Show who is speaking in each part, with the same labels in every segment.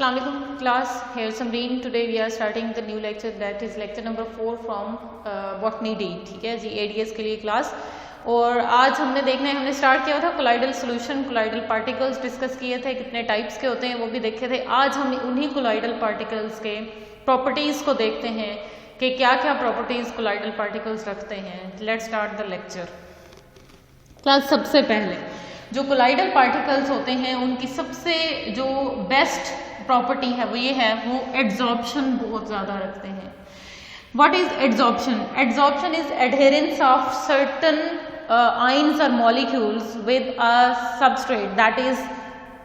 Speaker 1: Assalamualaikum class, here Samreen. Today we are starting the new lecture, that is lecture number 4 from botany D. ठीक है जी, ADS के लिए class. और आज हमने देखना है, हमने स्टार्ट किया था colloidal solution, colloidal particles discuss किए थे, कितने टाइप्स के होते हैं वो भी देखे थे। आज हम उन्हीं कोलाइडल पार्टिकल्स के प्रॉपर्टीज को देखते हैं कि क्या क्या प्रॉपर्टीज कोलाइडल पार्टिकल्स रखते हैं। Let's start the lecture. Class, सबसे पहले जो कोलाइडल पार्टिकल्स होते हैं उनकी सबसे जो बेस्ट प्रॉपर्टी है वो ये है, वो एड्सॉर्प्शन बहुत ज़्यादा रखते हैं। What is adsorption? Adsorption is adherence of certain ions और molecules with a substrate that is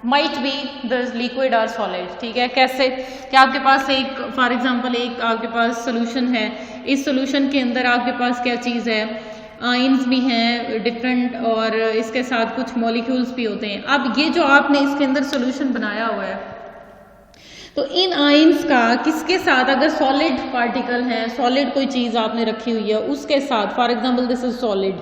Speaker 1: might be the liquid और सॉलिड। ठीक है, कैसे कि आपके पास एक फॉर एग्जांपल एक आपके पास सोल्यूशन है, इस सोल्यूशन के अंदर आपके पास क्या चीज़ है, आयन्स भी हैं डिफरेंट और इसके साथ कुछ मॉलिक्यूल्स भी होते हैं। अब ये जो आपने इसके अंदर सोल्यूशन बनाया हुआ है, तो इन आयन्स का किसके साथ, अगर सॉलिड पार्टिकल है, सॉलिड कोई चीज़ आपने रखी हुई है उसके साथ, for example this is solid,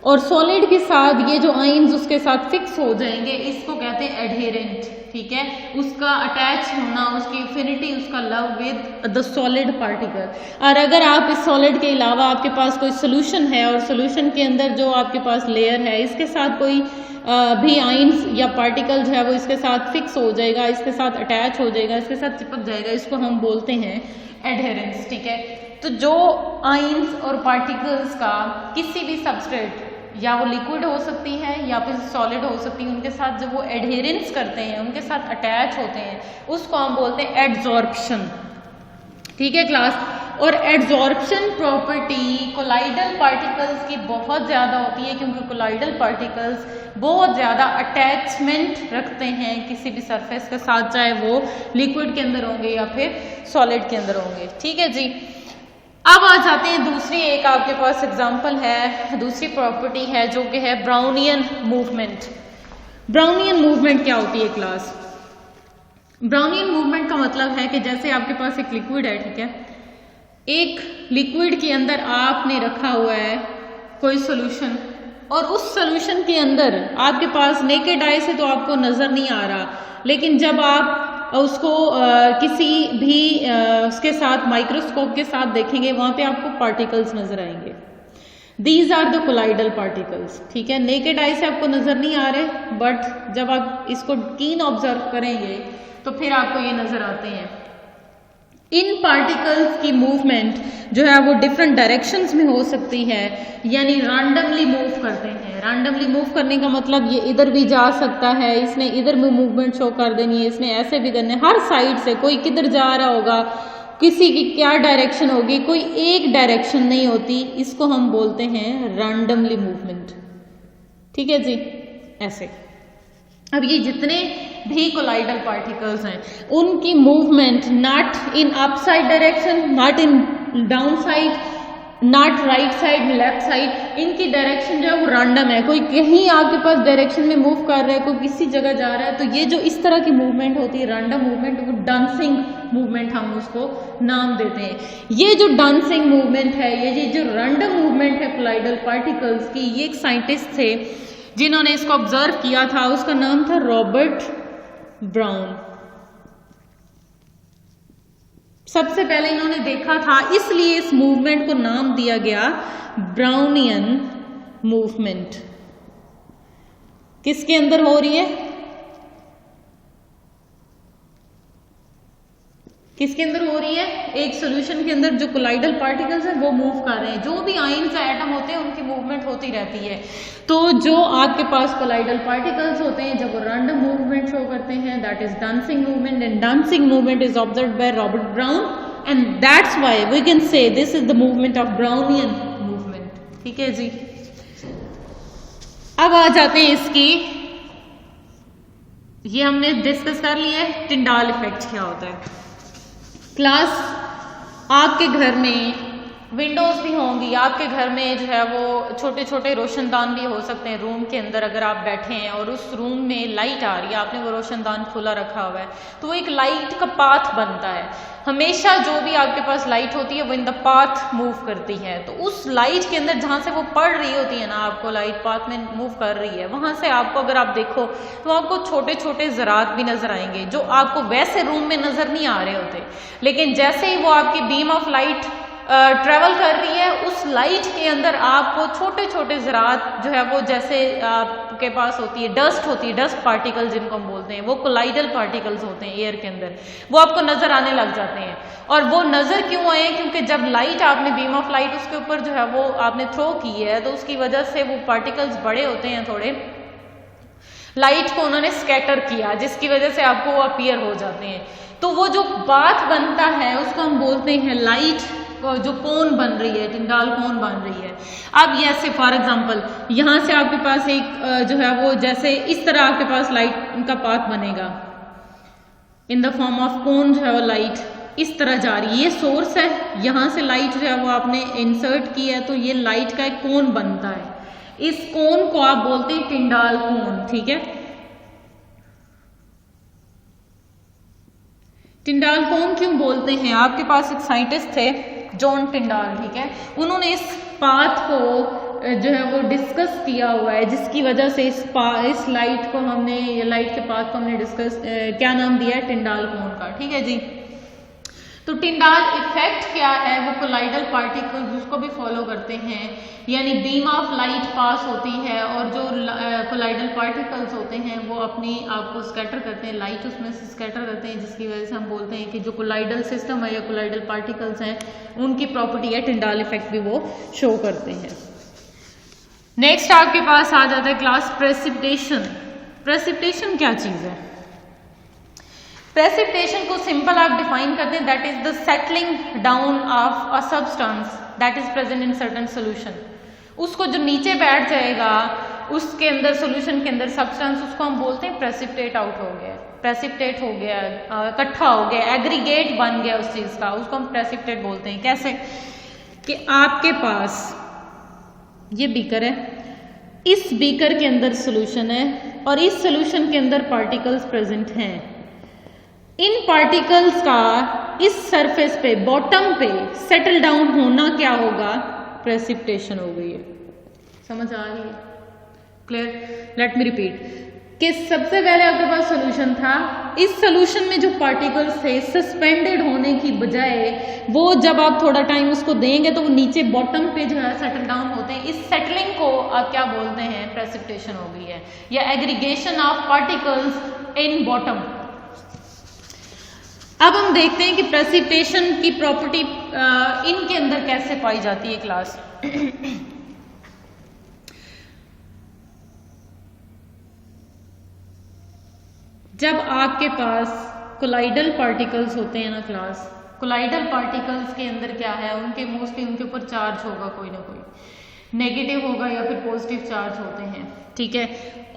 Speaker 1: और सॉलिड के साथ ये जो आयन्स उसके साथ फिक्स हो जाएंगे, इसको कहते हैं एडहेरेंट। ठीक है, उसका अटैच होना, उसकी एफिनिटी, उसका love with the solid particle. और अगर आप इस सॉलिड के अलावा आपके पास कोई सोल्यूशन है और सोल्यूशन के अंदर जो आपके पास लेयर है इसके साथ कोई भी आयन्स या पार्टिकल जो है वो इसके साथ फिक्स हो जाएगा, इसके साथ अटैच हो जाएगा, इसके साथ चिपक जाएगा, इसको हम बोलते हैं एडहेरेंस। ठीक है, तो जो आयन्स और पार्टिकल्स का किसी भी सबस्ट्रेट, या वो लिक्विड हो सकती है या फिर सॉलिड हो सकती है, उनके साथ जब वो एडहेरेंस करते हैं, उनके साथ अटैच होते हैं, उसको हम बोलते हैं एड्सॉर्प्शन। ठीक है क्लास, और एड्सॉर्प्शन प्रॉपर्टी कोलाइडल पार्टिकल्स की बहुत ज़्यादा होती है, क्योंकि कोलाइडल पार्टिकल्स बहुत ज़्यादा अटैचमेंट रखते हैं किसी भी सरफेस के साथ, चाहे वो लिक्विड के अंदर होंगे या फिर सॉलिड के अंदर होंगे। ठीक है जी, अब आ जाते हैं दूसरी एक आपके पास एग्जांपल है, दूसरी प्रॉपर्टी है जो कि है ब्राउनियन मूवमेंट। ब्राउनियन मूवमेंट क्या होती है क्लास? ब्राउनियन मूवमेंट का मतलब है कि जैसे आपके पास एक लिक्विड है, ठीक है, एक लिक्विड के अंदर आपने रखा हुआ है कोई सोल्यूशन, और उस सोल्यूशन के अंदर आपके पास नेकेड आई से तो आपको नजर नहीं आ रहा, लेकिन जब आप उसको किसी भी उसके साथ माइक्रोस्कोप के साथ देखेंगे, वहां पे आपको पार्टिकल्स नजर आएंगे। These are the colloidal particles. ठीक है, नेकेड आई से आपको नजर नहीं आ रहे, बट जब आप इसको कीन ऑब्जर्व करेंगे तो फिर आपको ये नजर आते हैं। इन पार्टिकल्स की मूवमेंट जो है वो डिफरेंट डायरेक्शंस में हो सकती है, यानी रैंडमली मूव करते हैं। रैंडमली मूव करने का मतलब ये इधर भी जा सकता है, इसने इधर भी मूवमेंट शो कर देनी है, इसने ऐसे भी करने, हर साइड से कोई किधर जा रहा होगा, किसी की क्या डायरेक्शन होगी, कोई एक डायरेक्शन नहीं होती, इसको हम बोलते हैं रैंडमली मूवमेंट। ठीक है जी, ऐसे। अब ये जितने भी कोलाइडल पार्टिकल्स हैं उनकी movement not in upside direction, not in down side, not right side, left side, इनकी डायरेक्शन जो है वो रैंडम है। कोई कहीं आपके पास डायरेक्शन में मूव कर रहा है, कोई किसी जगह जा रहा है, तो ये जो इस तरह की मूवमेंट होती है रैंडम मूवमेंट, वो डांसिंग मूवमेंट हम उसको नाम देते हैं। ये जो डांसिंग मूवमेंट है, ये जो रैंडम मूवमेंट है कोलाइडल पार्टिकल्स की, ये एक साइंटिस्ट थे जिन्होंने इसको ऑब्जर्व किया था, उसका नाम था रॉबर्ट ब्राउन। सबसे पहले इन्होंने देखा था, इसलिए इस मूवमेंट को नाम दिया गया ब्राउनियन मूवमेंट। किसके अंदर हो रही है? किसके अंदर हो रही है? एक सॉल्यूशन के अंदर जो कोलाइडल पार्टिकल्स हैं वो मूव कर रहे हैं। जो भी आयन्स एटम होते हैं उनकी मूवमेंट होती रहती है। तो जो आपके पास कोलाइडल पार्टिकल्स होते हैं जब वो रैंडम मूवमेंट शो करते हैं, that is dancing movement, and dancing movement is observed by Robert Brown, and that's why we can say this is the movement of Brownian movement. ठीक है जी, अब आ जाते हैं इसकी, ये हमने डिस्कस कर लिया है टिंडाल इफेक्ट क्या होता है। क्लास, आपके घर में विंडोज़ भी होंगी आपके घर में, जो है वो छोटे छोटे रोशनदान भी हो सकते हैं रूम के अंदर। अगर आप बैठे हैं और उस रूम में लाइट आ रही है, आपने वो रोशनदान खुला रखा हुआ है, तो वो एक लाइट का पाथ बनता है। हमेशा जो भी आपके पास लाइट होती है वो इन द पाथ मूव करती है। तो उस लाइट के अंदर जहाँ से वो पड़ रही होती है ना, आपको लाइट पाथ में मूव कर रही है, वहाँ से आपको अगर आप देखो तो आपको छोटे छोटे ज़रात भी नज़र आएंगे जो आपको वैसे रूम में नज़र नहीं आ रहे होते, लेकिन जैसे ही वो आपकी बीम ऑफ लाइट ट्रेवल कर रही है, उस लाइट के अंदर आपको छोटे छोटे ज़रात जो है वो, जैसे आपके पास होती है डस्ट होती है, डस्ट पार्टिकल जिनको हम बोलते हैं, वो कोलाइडल पार्टिकल्स होते हैं एयर के अंदर, वो आपको नज़र आने लग जाते हैं। और वो नज़र क्यों आए? क्योंकि जब लाइट आपने बीम ऑफ लाइट उसके ऊपर जो है वो आपने थ्रो की है, तो उसकी वजह से वो पार्टिकल्स बड़े होते हैं थोड़े, लाइट को उन्होंने स्कैटर किया, जिसकी वजह से आपको वो अपीयर हो जाते हैं। तो वो जो बात बनता है उसको हम बोलते हैं लाइट, जो कोन बन रही है, टिंडाल कोन बन रही है। अब जैसे फॉर एग्जांपल यहाँ से आपके पास एक जो है वो, जैसे इस तरह आपके पास लाइट का पाथ बनेगा in the form of cone, जो है वो लाइट इस तरह जा रही है, ये सोर्स है, यहाँ से लाइट जो है वो आपने इंसर्ट की है, तो ये लाइट का एक कोन बनता है। इस कोन को आप बोलते हैं टिंडाल कोन, ठीक है। टिंडाल कोन क्यों बोलते हैं? आपके पास एक साइंटिस्ट थे जॉन टिंडाल, ठीक है, उन्होंने इस पाथ को जो है वो डिस्कस किया हुआ है, जिसकी वजह से इस लाइट को हमने, लाइट के पाथ को हमने डिस्कस क्या नाम दिया है? टिंडाल कोन का, ठीक है जी। तो टिंडाल इफेक्ट क्या है? वो कोलाइडल पार्टिकल्स उसको भी फॉलो करते हैं, यानी बीम ऑफ लाइट पास होती है और जो कोलाइडल पार्टिकल्स होते हैं वो अपनी आपको स्कैटर करते हैं, लाइट उसमें से स्कैटर करते हैं, जिसकी वजह से हम बोलते हैं कि जो कोलाइडल सिस्टम है या कोलाइडल पार्टिकल्स हैं उनकी प्रॉपर्टी है टिंडाल इफेक्ट भी वो शो करते हैं। नेक्स्ट आपके पास आ जाता है क्लास प्रेसिपिटेशन। प्रेसिपिटेशन क्या चीज़ है? प्रेसिपिटेशन को सिंपल आप डिफाइन करते हैं, that is the settling down of a substance that is present in certain solution. उसको जो नीचे बैठ जाएगा उसके अंदर, सोल्यूशन के अंदर सब्सटेंस, उसको हम बोलते हैं प्रेसिपिटेट आउट हो गया, प्रेसिपिटेट हो गया, इकट्ठा हो गया, एग्रीगेट बन गया उस चीज का, उसको हम प्रेसिपिटेट बोलते हैं। कैसे? कि आपके पास ये बीकर है, इस बीकर के अंदर सोल्यूशन है और इस सोल्यूशन के अंदर पार्टिकल्स प्रेजेंट हैं। इन पार्टिकल्स का इस सरफेस पे, बॉटम पे सेटल डाउन होना क्या होगा? प्रेसिपिटेशन हो गई है। समझ आ रही है? क्लियर? लेट मी रिपीट कि सबसे पहले आपके पास सॉल्यूशन था, इस सॉल्यूशन में जो पार्टिकल्स थे सस्पेंडेड होने की बजाय वो जब आप थोड़ा टाइम उसको देंगे तो वो नीचे बॉटम पे जो है सेटल डाउन होते हैं। इस सेटलिंग को आप क्या बोलते हैं? प्रेसिपिटेशन हो गई है, या aggregation of particles in bottom. अब हम देखते हैं कि प्रेसिपिटेशन की प्रॉपर्टी इनके अंदर कैसे पाई जाती है क्लास। जब आपके पास कोलाइडल पार्टिकल्स होते हैं ना क्लास, कोलाइडल पार्टिकल्स के अंदर क्या है, उनके मोस्टली उनके ऊपर चार्ज होगा, कोई ना कोई नेगेटिव होगा या फिर पॉजिटिव चार्ज होते हैं, ठीक है।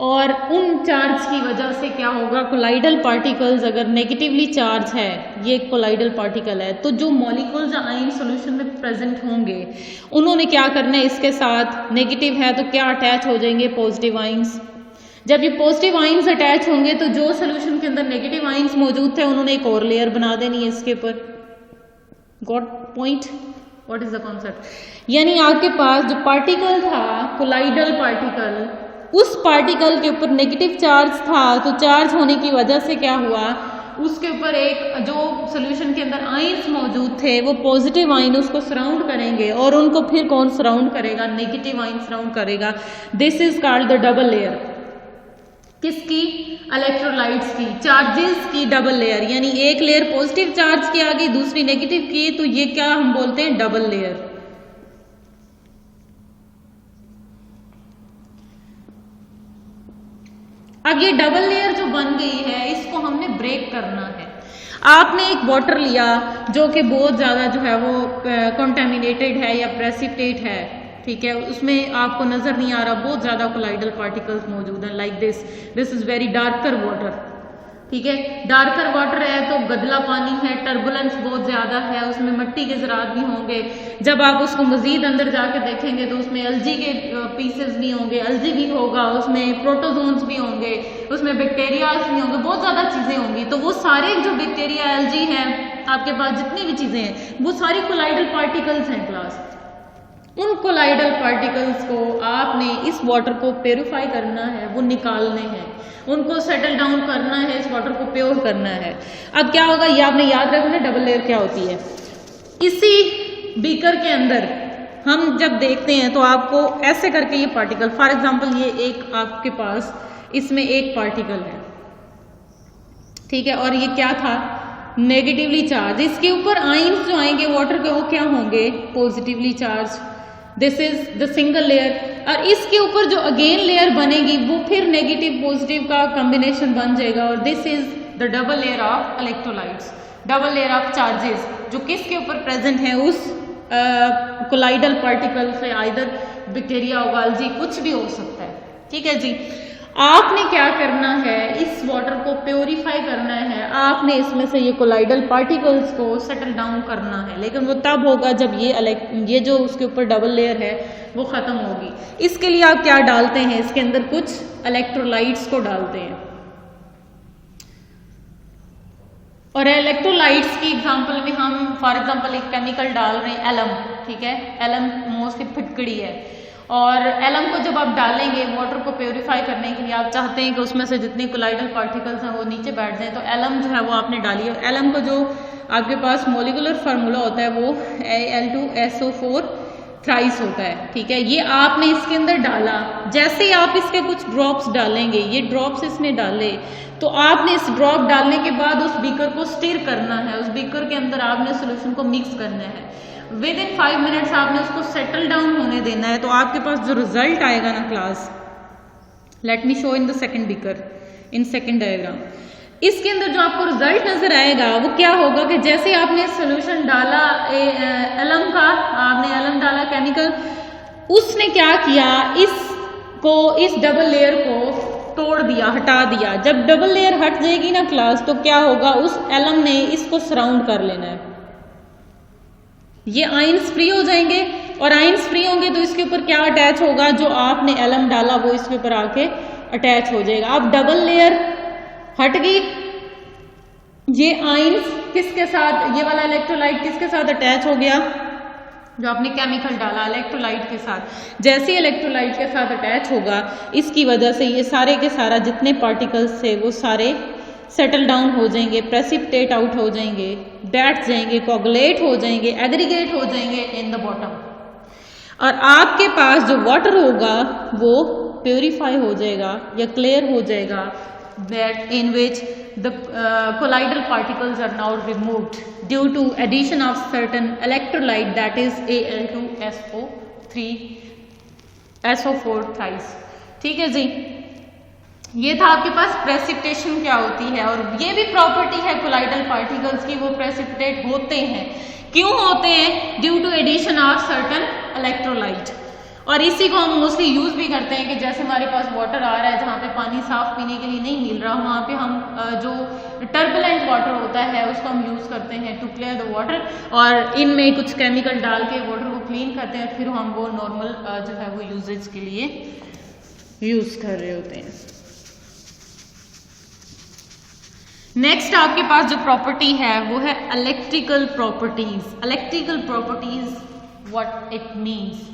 Speaker 1: और उन चार्ज की वजह से क्या होगा, कोलाइडल पार्टिकल्स अगर नेगेटिवली चार्ज है, ये कोलाइडल पार्टिकल है, तो जो मॉलिक्यूल्स आयन सॉल्यूशन में प्रेजेंट होंगे उन्होंने क्या करना है, इसके साथ नेगेटिव है तो क्या अटैच हो जाएंगे? Positive ions. जब ये पॉजिटिव आयंस अटैच होंगे तो जो सॉल्यूशन के अंदर नेगेटिव आयंस मौजूद थे उन्होंने एक और लेयर बना देनी है इसके ऊपर। Got point? What is the concept? यानी आपके पास जो पार्टिकल था, कोलाइडल पार्टिकल, उस पार्टिकल के ऊपर नेगेटिव चार्ज था, तो चार्ज होने की वजह से क्या हुआ, उसके ऊपर एक जो सॉल्यूशन के अंदर आयंस मौजूद थे वो पॉजिटिव आयन उसको सराउंड करेंगे, और उनको फिर कौन सराउंड करेगा? नेगेटिव आयन सराउंड करेगा। This is called the double layer. किसकी? इलेक्ट्रोलाइट्स की, चार्जेस की डबल लेयर, यानी एक लेयर पॉजिटिव चार्ज की आ गई, दूसरी नेगेटिव की, तो ये क्या हम बोलते हैं? Double layer. अब ये डबल लेयर जो बन गई है इसको हमने ब्रेक करना है। आपने एक वाटर लिया जो कि बहुत ज्यादा जो है वो कंटेमिनेटेड है या प्रेसिपिटेट है, ठीक है, उसमें आपको नजर नहीं आ रहा, बहुत ज्यादा कोलाइडल पार्टिकल्स मौजूद हैं, like this is very darker water, ठीक है। डार्कर वाटर है तो गदला पानी है, टर्बुलेंस बहुत ज्यादा है, उसमें मिट्टी के ज़रात भी होंगे। जब आप उसको मजीद अंदर जाके देखेंगे तो उसमें एल्जी के पीसेस भी होंगे, एल्जी भी होगा, उसमें प्रोटोजोन्स भी होंगे, उसमें बैक्टीरियाज भी होंगे, बहुत ज्यादा चीजें होंगी। तो वो सारे जो बैक्टीरिया, एल्जी हैं, आपके पास जितनी भी चीजें हैं वो सारी कोलाइडल पार्टिकल्स हैं क्लास। उन कोलाइडल पार्टिकल्स को आपने इस वाटर को प्योरीफाई करना है, वो निकालने हैं, उनको सेटल डाउन करना है, इस वाटर को प्योर करना है। अब क्या होगा, ये आपने याद रखना डबल लेयर क्या होती है। इसी बीकर के अंदर हम जब देखते हैं तो आपको ऐसे करके ये पार्टिकल, फॉर एग्जांपल ये एक आपके पास इसमें एक पार्टिकल है, ठीक है, और ये क्या था, नेगेटिवली चार्ज। इसके ऊपर आयंस जो आएंगे वाटर के वो क्या होंगे, positively charge. This is the single layer. और इसके ऊपर जो अगेन लेयर बनेगी वो फिर नेगेटिव पॉजिटिव का कॉम्बिनेशन बन जाएगा, और this is the double layer of electrolytes, double layer of charges, जो किसके ऊपर प्रेजेंट है, उस कोलाइडल पार्टिकल से, आइदर बैक्टीरिया होगा, एल्जी, कुछ भी हो सकता है। ठीक है जी। आपने क्या करना है, इस वाटर को प्योरीफाई करना है, आपने इसमें से ये कोलाइडल पार्टिकल्स को सेटल डाउन करना है, लेकिन वो तब होगा जब ये जो उसके ऊपर डबल लेयर है वो खत्म होगी। इसके लिए आप क्या डालते हैं, इसके अंदर कुछ इलेक्ट्रोलाइट्स को डालते हैं, और इलेक्ट्रोलाइट्स की एग्जांपल में हम फॉर एग्जांपल एक केमिकल डाल रहे हैं एलम, ठीक है, एलम मोस्टली फिटकड़ी है, और एलम को जब आप डालेंगे वाटर को प्योरीफाई करने के लिए, आप चाहते हैं कि उसमें से जितने कोलाइडल पार्टिकल्स हैं वो नीचे बैठ जाएं, तो एलम जो है वो आपने डाली है। एलम को जो आपके पास मोलिकुलर फार्मूला होता है वो Al2SO4 थ्राइस होता है, ठीक है। ये आपने इसके अंदर डाला, जैसे ही आप इसके कुछ ड्रॉप्स डालेंगे, ये ड्रॉप्स इसने डाले, तो आपने इस ड्रॉप डालने के बाद उस बीकर को स्टिर करना है, उस बीकर के अंदर आपने सोल्यूशन को मिक्स करना है। विद इन 5 मिनट्स आपने उसको सेटल डाउन होने देना है। तो आपके पास जो रिजल्ट आएगा ना class, late me show in the second beaker in second diagram. इसके अंदर जो आपको रिजल्ट नजर आएगा वो क्या होगा कि जैसे आपने सोल्यूशन डाला एलम का, आपने एलम डाला केमिकल, उसने क्या किया, इस डबल लेयर को तोड़ दिया, हटा दिया। जब डबल लेयर हट जाएगी ना क्लास, तो क्या होगा, उस एलम ने इसको सराउंड कर लेना है, ये आयंस फ्री हो जाएंगे, और आयंस फ्री होंगे तो इसके ऊपर क्या अटैच होगा, जो आपने एलम डाला वो इसके ऊपर आके अटैच हो जाएगा। अब डबल लेयर हट गई, ये आयंस किसके साथ, ये वाला इलेक्ट्रोलाइट किसके साथ अटैच हो गया, जो आपने केमिकल डाला इलेक्ट्रोलाइट के साथ। जैसे इलेक्ट्रोलाइट के साथ अटैच होगा, इसकी वजह से ये सारे के सारा जितने पार्टिकल्स थे वो सारे सेटल डाउन हो जाएंगे, प्रेसिपिटेट आउट हो जाएंगे, बैठ जाएंगे, कोगुलेट हो जाएंगे, एग्रीगेट हो जाएंगे इन द बॉटम, और आपके पास जो वाटर होगा वो प्योरीफाई हो जाएगा या क्लियर हो जाएगा, that in which the colloidal particles are now removed due to addition of certain electrolyte, that is Al2SO4 thrice। ठीक है जी। ये था आपके पास प्रेसिपिटेशन क्या होती है, और ये भी प्रॉपर्टी है कोलाइडल पार्टिकल्स की, वो प्रेसिपिटेट होते हैं। क्यों होते हैं, due to addition of certain electrolyte. और इसी को हम मोस्टली यूज भी करते हैं कि जैसे हमारे पास वाटर आ रहा है जहाँ पे पानी साफ पीने के लिए नहीं मिल रहा, वहाँ पे हम जो टर्बुलेंट वाटर होता है उसको हम यूज करते हैं टू क्लियर द वाटर, और इनमें कुछ केमिकल डाल के वाटर को क्लीन करते हैं, फिर हम वो नॉर्मल जो है वो यूजेज के लिए यूज कर रहे होते हैं। नेक्स्ट आपके पास जो प्रॉपर्टी है वो है electrical properties. Electrical properties what it means,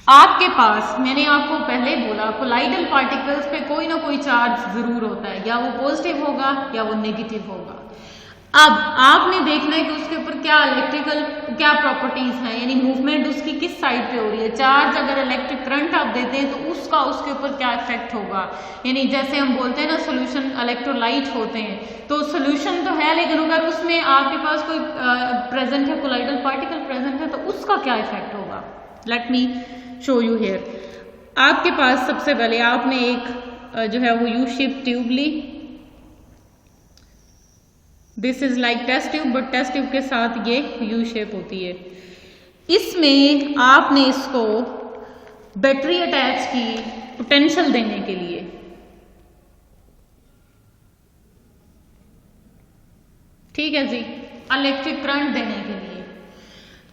Speaker 1: आपके पास, मैंने आपको पहले बोला, कोलाइडल पार्टिकल्स पे कोई ना कोई चार्ज जरूर होता है, या वो पॉजिटिव होगा या वो नेगेटिव होगा। अब आपने देखना है कि उसके ऊपर क्या इलेक्ट्रिकल क्या प्रॉपर्टीज हैं, यानी मूवमेंट उसकी किस साइड पे हो रही है। चार्ज अगर इलेक्ट्रिक करंट आप देते हैं तो उसका उसके ऊपर क्या इफेक्ट होगा, यानी जैसे हम बोलते हैं ना सोल्यूशन इलेक्ट्रोलाइट होते हैं, तो सोल्यूशन तो है लेकिन अगर उसमें आपके पास कोई प्रेजेंट है, कोलाइडल पार्टिकल प्रेजेंट है, तो उसका क्या इफेक्ट होगा। Let me show you here. आपके पास सबसे पहले आपने एक जो है वो यू शेप ट्यूब ली, this is like test tube, but test tube के साथ ये यू शेप होती है। इसमें आपने इसको बैटरी अटैच की पोटेंशियल देने के लिए, ठीक है जी, इलेक्ट्रिक करंट देने के लिए।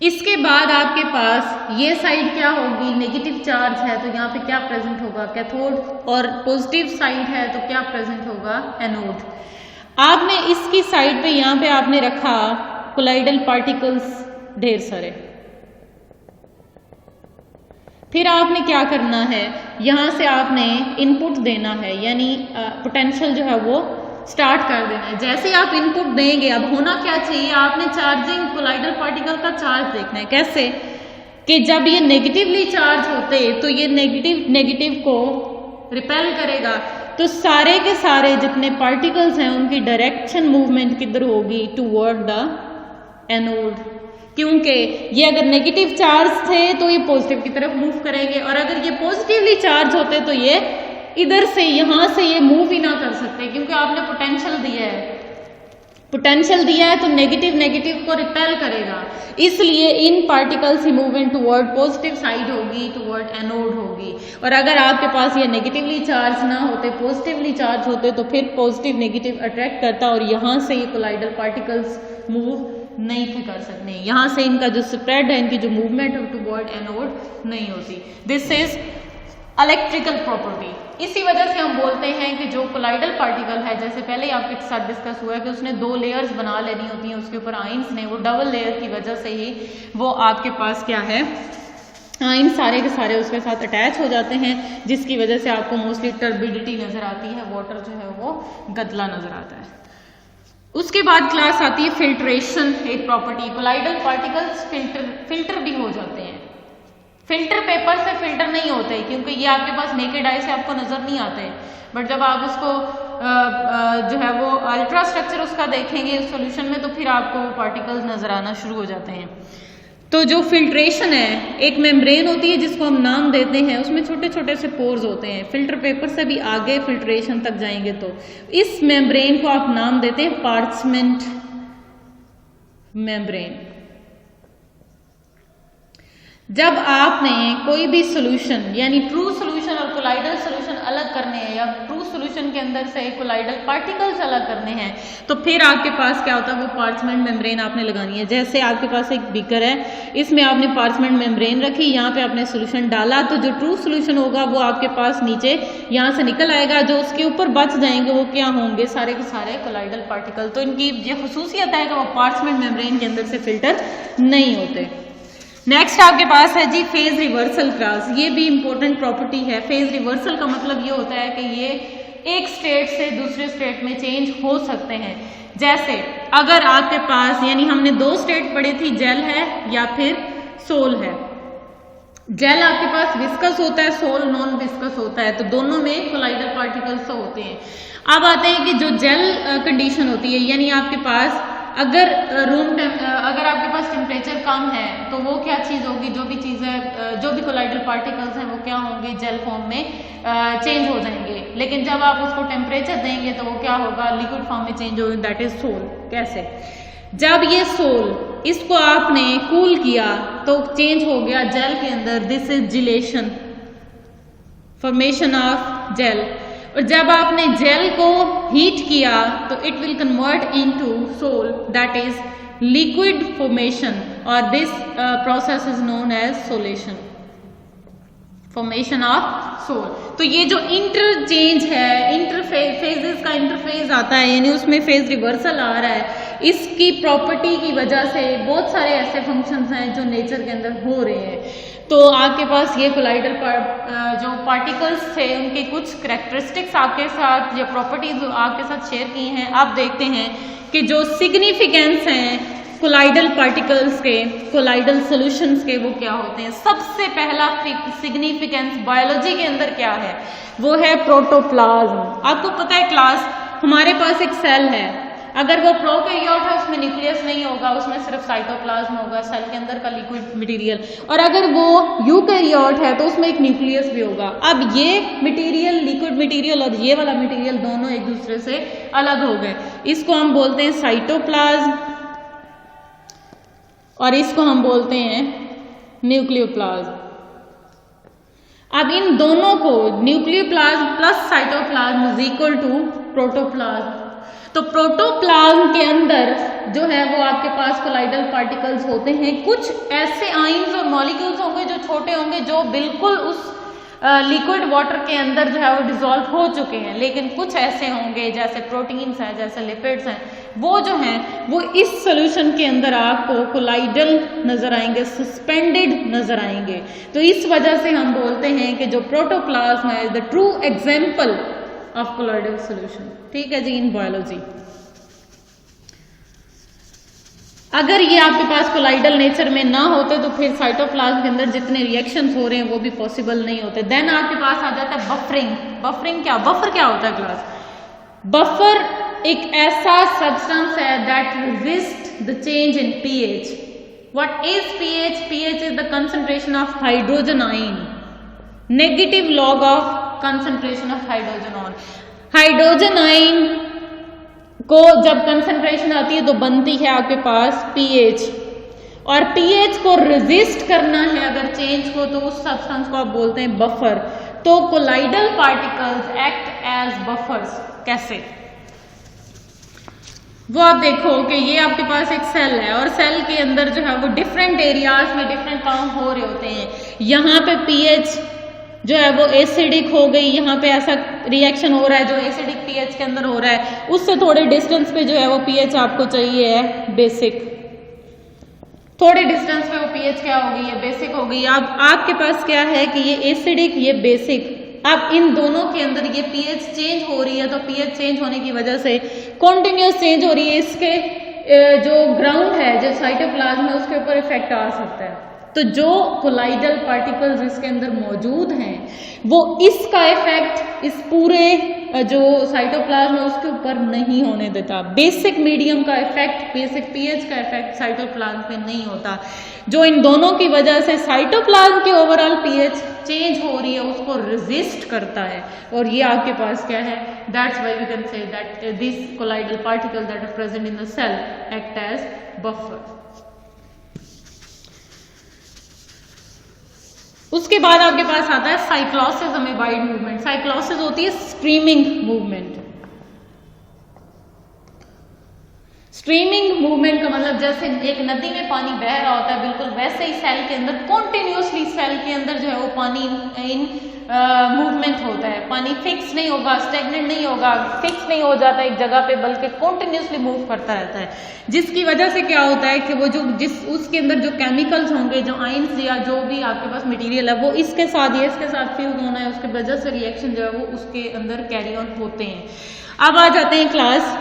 Speaker 1: इसके बाद आपके पास ये साइड क्या होगी, नेगेटिव चार्ज है तो यहाँ पे क्या प्रेजेंट होगा, कैथोड, और पॉजिटिव साइड है तो क्या प्रेजेंट होगा, एनोड। आपने इसकी साइड पे यहाँ पे आपने रखा कोलाइडल पार्टिकल्स ढेर सारे। फिर आपने क्या करना है, यहाँ से आपने इनपुट देना है, यानी पोटेंशियल जो है वो स्टार्ट कर देना है। जैसे आप इनपुट देंगे, अब होना क्या चाहिए, आपने चार्जिंग कोलाइडल पार्टिकल का चार्ज देखना है। कैसे कि जब ये नेगेटिवली चार्ज होते तो ये नेगेटिव को रिपेल करेगा, तो सारे के सारे जितने पार्टिकल्स हैं उनकी डायरेक्शन मूवमेंट किधर होगी, टुवर्ड द एनोड। क्योंकि ये अगर नेगेटिव चार्ज थे तो ये पॉजिटिव की तरफ मूव करेंगे, और अगर ये पॉजिटिवली चार्ज होते तो ये इधर से यहाँ से ये मूव ही ना कर सकते, क्योंकि आपने पोटेंशियल दिया है। पोटेंशियल दिया है तो नेगेटिव को रिपेल करेगा, इसलिए इन पार्टिकल्स की मूवमेंट टुवर्ड पॉजिटिव साइड होगी, टुवर्ड एनोड होगी। और अगर आपके पास ये नेगेटिवली चार्ज ना होते, पॉजिटिवली चार्ज होते, तो फिर पॉजिटिव नेगेटिव अट्रैक्ट करता और यहाँ से ये कोलाइडल पार्टिकल्स मूव नहीं थे कर सकते, यहाँ से इनका जो स्प्रेड है, इनकी जो मूवमेंट है टुवर्ड एनोड नहीं होती। This is electrical property. इसी वजह से हम बोलते हैं कि जो कोलाइडल पार्टिकल है, जैसे पहले ही आपके साथ डिस्कस हुआ है कि उसने 2 लेयर्स बना लेनी होती हैं, उसके ऊपर आइंस ने, वो डबल लेयर की वजह से ही वो आपके पास क्या है, आइन सारे के सारे उसके साथ अटैच हो जाते हैं, जिसकी वजह से आपको मोस्टली टर्बिडिटी नजर आती है, वाटर जो है वो गदला नजर आता है। उसके बाद क्लास आती है फिल्ट्रेशन, एक प्रॉपर्टी। कोलाइडल पार्टिकल्स फिल्टर भी हो जाते हैं। फिल्टर पेपर से फिल्टर नहीं होते, क्योंकि ये आपके पास नेकेड आई से आपको नजर नहीं आते, बट जब आप उसको जो है वो अल्ट्रा स्ट्रक्चर उसका देखेंगे उस सॉल्यूशन में, तो फिर आपको पार्टिकल्स नजर आना शुरू हो जाते हैं। तो जो फिल्ट्रेशन है, एक मेम्ब्रेन होती है जिसको हम नाम देते हैं, उसमें छोटे छोटे से पोर्स होते हैं। फिल्टर पेपर से भी आगे फिल्ट्रेशन तक जाएंगे तो इस मेम्ब्रेन को आप नाम देते हैं पार्चमेंट मेम्ब्रेन। जब आपने कोई भी सॉल्यूशन, यानी ट्रू सॉल्यूशन और कोलाइडल सॉल्यूशन अलग करने हैं, या ट्रू सॉल्यूशन के अंदर से कोलाइडल पार्टिकल्स अलग करने हैं, तो फिर आपके पास क्या होता है, वो पार्चमेंट मेम्ब्रेन आपने लगानी है। जैसे आपके पास एक बीकर है, इसमें आपने पार्चमेंट मेम्ब्रेन रखी, यहाँ पे आपने सॉल्यूशन डाला, तो जो ट्रू सॉल्यूशन होगा वो आपके पास नीचे यहाँ से निकल आएगा, जो उसके ऊपर बच जाएंगे वो क्या होंगे, सारे के सारे कोलाइडल पार्टिकल। तो इनकी ये खसूसियत है कि वो पार्चमेंट मेम्ब्रेन के अंदर से फिल्टर नहीं होते। नेक्स्ट आपके पास है जी फेज रिवर्सल क्लास। ये भी इंपॉर्टेंट प्रॉपर्टी है। फेज रिवर्सल का मतलब ये होता है कि ये एक स्टेट से दूसरे स्टेट में चेंज हो सकते हैं। जैसे अगर आपके पास, यानी हमने 2 स्टेट पढ़ी थी, जेल है या फिर सोल है। जेल आपके पास विस्कस होता है, सोल नॉन विस्कस होता है, तो दोनों में कोलाइडल पार्टिकल्स होते हैं। अब आते हैं कि जो जेल कंडीशन होती है, यानी आपके पास अगर अगर आपके पास टेम्परेचर कम है तो वो क्या चीज़ होगी, जो भी चीज़ें, जो भी कोलाइडल पार्टिकल्स हैं वो क्या होंगे, जेल फॉर्म में चेंज हो जाएंगे। लेकिन जब आप उसको टेम्परेचर देंगे तो वो क्या होगा, लिक्विड फॉर्म में चेंज होगा, दैट इज सोल। कैसे, जब ये सोल, इसको आपने कूल किया तो चेंज हो गया जेल के अंदर, this is gelation, formation of gel. और जब आपने जेल को हीट किया तो it will convert into sol, that is liquid formation, और this process is known as solation, formation of sol. तो ये जो इंटरचेंज है, फेजेस का इंटरफेज आता है, यानी उसमें फेज रिवर्सल आ रहा है, इसकी प्रॉपर्टी की वजह से बहुत सारे ऐसे फंक्शंस हैं जो नेचर के अंदर हो रहे हैं। तो आपके पास ये कोलाइडल जो पार्टिकल्स थे उनके कुछ करैक्टरिस्टिक्स आपके साथ या प्रॉपर्टीज आपके साथ शेयर की हैं। आप देखते हैं कि जो सिग्निफिकेंस हैं कोलाइडल पार्टिकल्स के, कोलाइडल सॉल्यूशंस के, वो क्या होते हैं। सबसे पहला सिग्निफिकेंस बायोलॉजी के अंदर क्या है, वो है प्रोटोप्लाज्म। आपको पता है क्लास, हमारे पास एक सेल है, अगर वो प्रोकैरियोट है उसमें न्यूक्लियस नहीं होगा, उसमें सिर्फ साइटोप्लाज्म होगा, सेल के अंदर का लिक्विड मटेरियल। और अगर वो यूकैरियोट है तो उसमें एक न्यूक्लियस भी होगा। अब ये मटेरियल, लिक्विड मटेरियल और ये वाला मटेरियल दोनों एक दूसरे से अलग हो गए। इसको हम बोलते हैं साइटोप्लाज्म और इसको हम बोलते हैं न्यूक्लियोप्लाज्म। अब इन दोनों को, nucleoplasm plus cytoplasm is equal to protoplasm. तो प्रोटोप्लाज्म के अंदर जो है वो आपके पास कोलाइडल पार्टिकल्स होते हैं। कुछ ऐसे आयंस और मॉलिक्यूल्स होंगे जो छोटे होंगे, जो बिल्कुल उस लिक्विड वाटर के अंदर जो है वो डिसॉल्व हो चुके हैं, लेकिन कुछ ऐसे होंगे जैसे प्रोटीन्स हैं, जैसे लिपिड्स हैं, वो जो हैं वो इस सॉल्यूशन के अंदर आपको कोलाइडल नजर आएंगे, सस्पेंडेड नजर आएंगे। तो इस वजह से हम बोलते हैं कि जो प्रोटोप्लाज्म है the true example of colloidal solution. ठीक है जी, इन बायोलॉजी। अगर ये आपके पास कोलाइडल नेचर में ना होते तो फिर साइटोप्लाज्म के अंदर जितने रिएक्शंस हो रहे हैं वो भी पॉसिबल नहीं होते। देन आपके पास आ जाता है बफरिंग। बफरिंग क्या, बफर क्या होता है क्लास? बफर एक ऐसा सब्सटेंस है that resist the change in pH. What is pH? PH is the concentration of hydrogen ion, negative log of concentration of hydrogen ion. Hydrogen ion को जब concentration आती है तो बनती है आपके पास पीएच, और पीएच को रेजिस्ट करना है अगर चेंज को, तो उस सब्सटेंस को आप बोलते हैं बफर। तो colloidal particles act as buffers. कैसे? वो आप देखो कि ये आपके पास एक सेल है और सेल के अंदर जो है वो डिफरेंट एरियाज में डिफरेंट काम हो रहे होते हैं। यहाँ पे पीएच जो है वो एसिडिक हो गई, यहाँ पे ऐसा रिएक्शन हो रहा है जो एसिडिक पीएच के अंदर हो रहा है, उससे थोड़े डिस्टेंस पे जो है वो पीएच आपको चाहिए है बेसिक। थोड़े डिस्टेंस पे वो पीएच क्या हो गई है, बेसिक हो गई। अब आपके पास क्या है कि ये एसिडिक, ये बेसिक, अब इन दोनों के अंदर ये पीएच चेंज हो रही है, तो पीएच चेंज होने की वजह से कॉन्टिन्यूस चेंज हो रही है, इसके जो ग्राउंड है, जो साइटोप्लाज्म है, उसके ऊपर इफेक्ट आ सकता है। तो जो कोलाइडल पार्टिकल्स इसके अंदर मौजूद हैं वो इसका इफेक्ट इस पूरे जो साइटोप्लाज्म है उसके ऊपर नहीं होने देता। बेसिक मीडियम का इफेक्ट, बेसिक पीएच का इफेक्ट साइटोप्लाज्म पे नहीं होता, जो इन दोनों की वजह से साइटोप्लाज्म की ओवरऑल पीएच चेंज हो रही है उसको रेजिस्ट करता है। और ये आपके पास क्या है, that's why we can say that this colloidal particle that are present in the cell act as buffer. उसके बाद आपके पास आता है साइक्लोसिस अमीबाइड मूवमेंट। साइक्लोसिस होती है स्ट्रीमिंग मूवमेंट। स्ट्रीमिंग मूवमेंट का मतलब जैसे एक नदी में पानी बह रहा होता है, बिल्कुल वैसे ही सेल के अंदर कॉन्टिन्यूसली सेल के अंदर जो है वो पानी इन मूवमेंट होता है। पानी फिक्स नहीं होगा, स्टेगनेंट नहीं होगा, फिक्स नहीं हो जाता एक जगह पे, बल्कि कॉन्टिन्यूसली मूव करता रहता है। जिसकी वजह से क्या होता है कि वो जो उसके अंदर जो केमिकल्स होंगे, जो आयंस या जो भी आपके पास मटेरियल है, वो इसके साथ या इसके साथ फ्यूज होना है, उसके वजह से रिएक्शन जो है वो उसके अंदर कैरी ऑन होते हैं। अब आ जाते हैं क्लास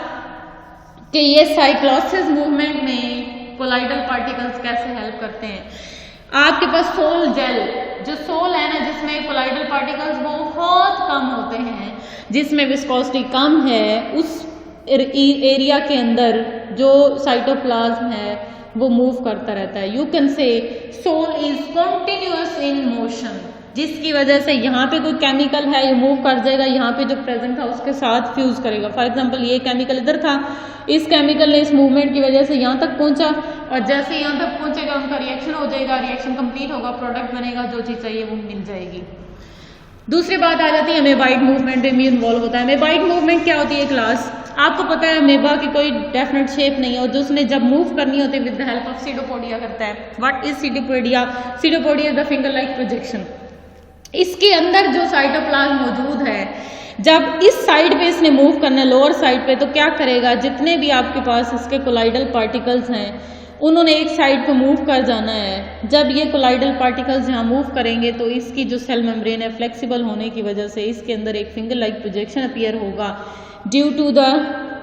Speaker 1: कि ये साइक्लोसिस मूवमेंट में कोलाइडल पार्टिकल्स कैसे हेल्प करते हैं। आपके पास सोल जेल, जो सोल है ना, जिसमें कोलाइडल पार्टिकल्स बहुत कम होते हैं, जिसमें विस्कोसिटी कम है, उस एरिया के अंदर जो साइटोप्लाज्म है वो मूव करता रहता है। You can say sol is continuous in motion, जिसकी वजह से यहाँ पे कोई केमिकल है ये मूव कर जाएगा, यहाँ पे जो प्रेजेंट था उसके साथ फ्यूज करेगा। फॉर एग्जांपल ये केमिकल इधर था, इस केमिकल ने इस मूवमेंट की वजह से यहाँ तक पहुंचा, और जैसे यहाँ तक पहुंचेगा उनका रिएक्शन हो जाएगा, रिएक्शन कंप्लीट होगा, प्रोडक्ट बनेगा, जो चीज़ चाहिए वो मिल जाएगी। दूसरी बात आ जाती है अमीबाइड मूवमेंट में भी इन्वॉल्व होता है। अमीबाइड मूवमेंट क्या होती है क्लास? आपको पता है अमीबा की कोई डेफिनेट शेप नहीं है, और जो उसने जब मूव करनी होती है with the help of pseudopodia करता है। What is pseudopodia? Pseudopodia is the finger like projection. इसके अंदर जो साइटोप्लाज्म मौजूद है, जब इस साइड पे इसने मूव करना है, लोअर साइड पे, तो क्या करेगा, जितने भी आपके पास इसके कोलाइडल पार्टिकल्स हैं उन्होंने एक साइड पे मूव कर जाना है। जब ये कोलाइडल पार्टिकल्स यहाँ मूव करेंगे तो इसकी जो सेल मेम्ब्रेन है फ्लेक्सिबल होने की वजह से इसके अंदर एक फिंगर लाइक प्रोजेक्शन अपीयर होगा due to the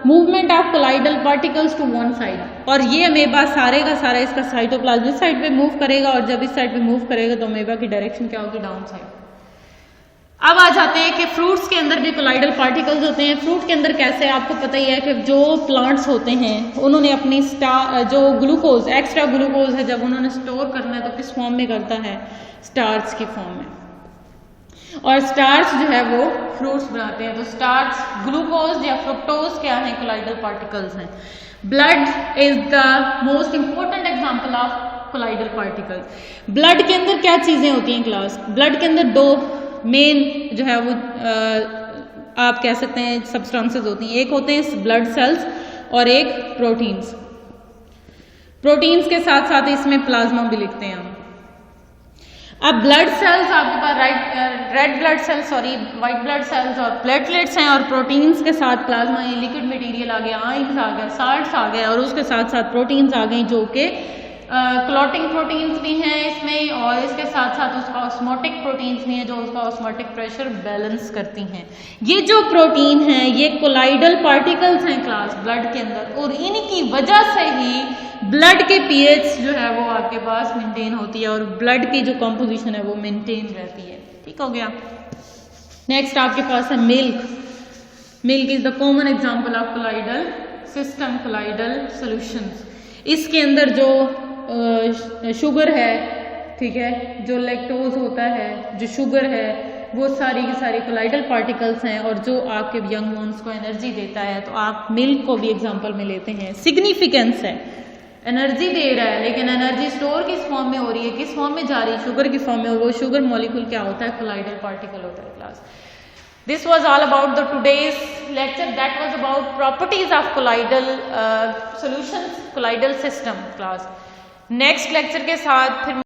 Speaker 1: movement of colloidal particles to one side. और ये अमेबा सारे का सारा इसका साइटोप्लाज्म इस साइड पे मूव करेगा, और जब इस साइड पे मूव करेगा तो अमेबा की डायरेक्शन क्या होगी, डाउन साइड। अब आ जाते हैं कि फ्रूट्स के अंदर भी कोलाइडल पार्टिकल्स होते हैं। फ्रूट के अंदर कैसे, आपको पता ही है कि जो प्लांट्स होते हैं उन्होंने अपनी जो ग्लूकोज, एक्स्ट्रा ग्लूकोज है, जब उन्होंने स्टोर करना है तो किस फॉर्म में करता है, स्टार्च की फॉर्म में। और स्टार्च जो है वो फ्रूट्स बनाते हैं। तो स्टार्च, ग्लूकोज या फ्रुक्टोज क्या है, कोलाइडल पार्टिकल्स हैं। Blood is the most important example of colloidal particles. Blood के अंदर क्या चीजें होती हैं क्लास? ब्लड के अंदर दो मेन जो है वो आप कह सकते हैं सब्सटेंसेस होती हैं। एक होते हैं ब्लड सेल्स और एक प्रोटीन्स। प्रोटीन्स के साथ साथ इसमें प्लाज्मा भी लिखते हैं हम। अब ब्लड सेल्स आपके पास red blood cells white blood cells और प्लेटलेट्स हैं, और प्रोटीन्स के साथ प्लाज्मा है, लिक्विड मटेरियल आ गया, आयंस आ गया, साल्ट्स आ गए, और उसके साथ साथ प्रोटीन्स आ गई जो कि क्लॉटिंग प्रोटीन्स भी हैं इसमें, और इसके साथ साथ उसका ऑस्मोटिक प्रोटीन्स भी हैं जो उसका ऑस्मोटिक प्रेशर बैलेंस करती हैं। ये जो प्रोटीन हैं ये कोलाइडल पार्टिकल्स हैं क्लास ब्लड के अंदर, और इनकी वजह से ही ब्लड के पीएच जो है वो आपके पास मेंटेन होती है और ब्लड की जो कंपोजिशन है वो मेंटेन रहती है। ठीक हो गया। नेक्स्ट आपके पास है milk. Milk is the common example of colloidal system, colloidal solutions. इसके अंदर जो शुगर है, ठीक है, जो लैक्टोज होता है, जो शुगर है, वो सारी की सारी कोलाइडल पार्टिकल्स हैं, और जो आपके यंग वंस को एनर्जी देता है। तो आप मिल्क को भी एग्जांपल में लेते हैं। सिग्निफिकेंस है, एनर्जी दे रहा है, लेकिन एनर्जी स्टोर किस फॉर्म में हो रही है, किस फॉर्म में जा रही है, शुगर की फॉर्म में, और वो शुगर मॉलिक्यूल क्या होता है, कोलाइडल पार्टिकल होता है class. This was all about the today's lecture, that was about properties of colloidal solutions, colloidal system class. Next lecture के साथ फिर